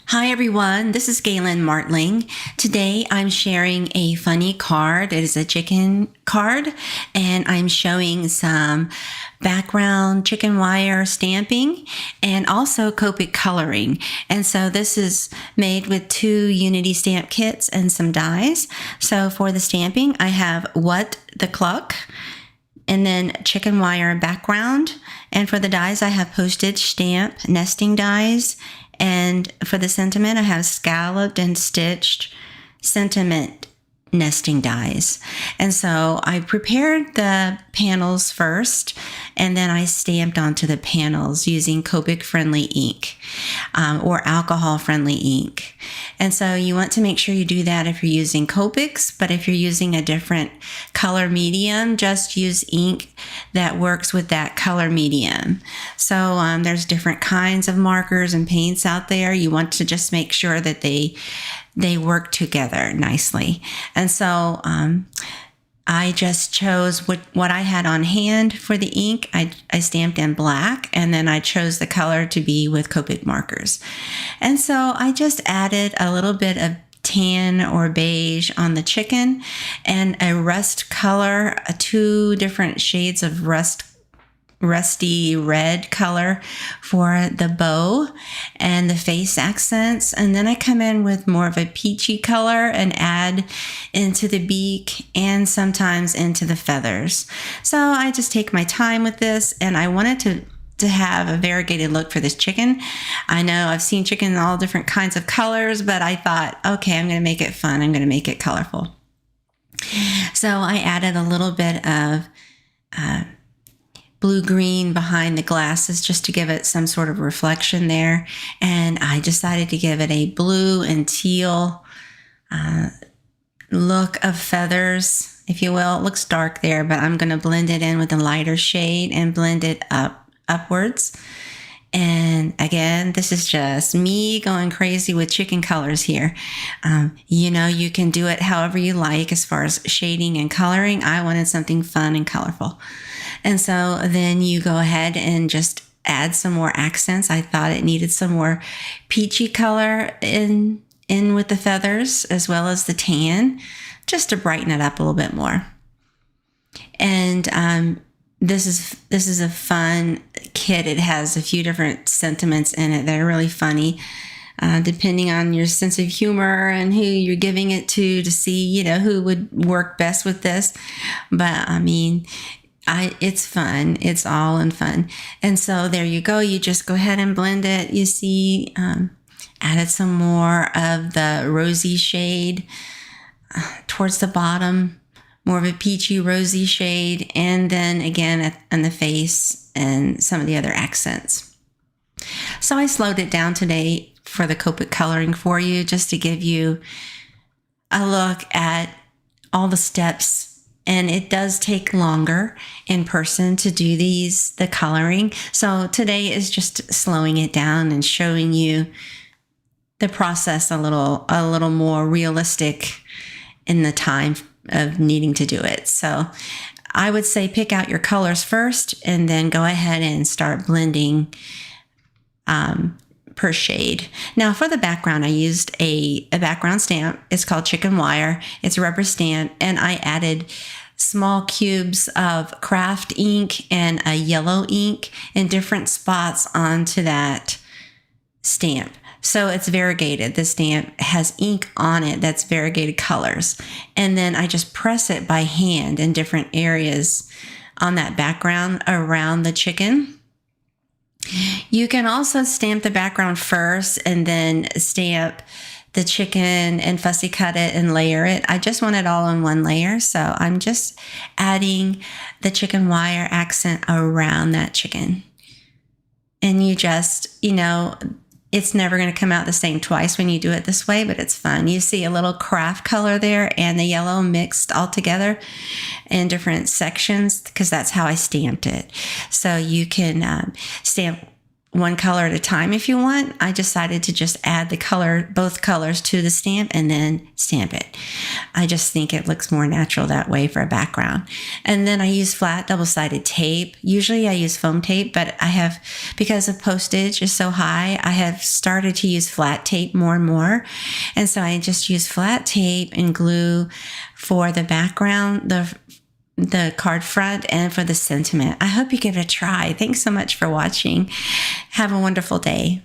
Hi everyone, this is Galen Martling. Today I'm sharing a funny card. It is a chicken card and I'm showing some background chicken wire stamping and also Copic coloring. And so this is made with 2 Unity stamp kits and some dies. So for the stamping I have the Cluck and then chicken wire background. And for the dies I have Postage Stamp nesting dies. And for the sentiment, I have scalloped and stitched sentiment nesting dies. And so I prepared the panels first, and then I stamped onto the panels using Copic friendly ink or alcohol friendly ink. And so you want to make sure you do that if you're using Copics, but if you're using a different color medium, just use ink that works with that color medium. So there's different kinds of markers and paints out there. You want to just make sure that they work together nicely. And so I just chose what I had on hand for the ink. I stamped in black, and then I chose the color to be with Copic markers. And so I just added a little bit of tan or beige on the chicken and a rust color, 2 different shades of rusty red color for the bow and the face accents. And then I come in with more of a peachy color and add into the beak and sometimes into the feathers. So I just take my time with this, and I wanted to have a variegated look for this chicken. I know I've seen chicken in all different kinds of colors, but I thought, okay, I'm going to make it fun. I'm going to make it colorful. So I added a little bit of blue-green behind the glasses just to give it some sort of reflection there. And I decided to give it a blue and teal look of feathers, if you will. It looks dark there, but I'm going to blend it in with a lighter shade and blend it upwards. And again, this is just me going crazy with chicken colors here. You can do it however you like as far as shading and coloring. I wanted something fun and colorful. And so then you go ahead and just add some more accents. I thought it needed some more peachy color in with the feathers as well as the tan, just to brighten it up a little bit more. And this is a fun kit. It has a few different sentiments in it that are really funny, depending on your sense of humor and who you're giving it to see, who would work best with this. But I mean, it's fun. It's all in fun. And so there you go. You just go ahead and blend it. You see, added some more of the rosy shade towards the bottom, more of a peachy rosy shade. And then again on the face and some of the other accents. So I slowed it down today for the Copic coloring for you, just to give you a look at all the steps. And it does take longer in person to do the coloring. So today is just slowing it down and showing you the process a little more realistic in the time of needing to do it. So I would say pick out your colors first and then go ahead and start blending per shade. Now for the background, I used a background stamp. It's called Chicken Wire. It's a rubber stamp, and I added small cubes of Kraft ink and a yellow ink in different spots onto that stamp. So it's variegated. The stamp has ink on it that's variegated colors. And then I just press it by hand in different areas on that background around the chicken. You can also stamp the background first and then stamp the chicken and fussy cut it and layer it. I just want it all in one layer. So I'm just adding the chicken wire accent around that chicken. And you just, it's never going to come out the same twice when you do it this way, but it's fun. You see a little craft color there and the yellow mixed all together in different sections because that's how I stamped it. So you can stamp one color at a time if you want. I decided to just add the color, both colors to the stamp and then stamp it. I just think it looks more natural that way for a background. And then I use flat double-sided tape. Usually I use foam tape, but I have, because the postage is so high, I have started to use flat tape more and more. And so I just use flat tape and glue for the background, the card front, and for the sentiment. I hope you give it a try. Thanks so much for watching. Have a wonderful day.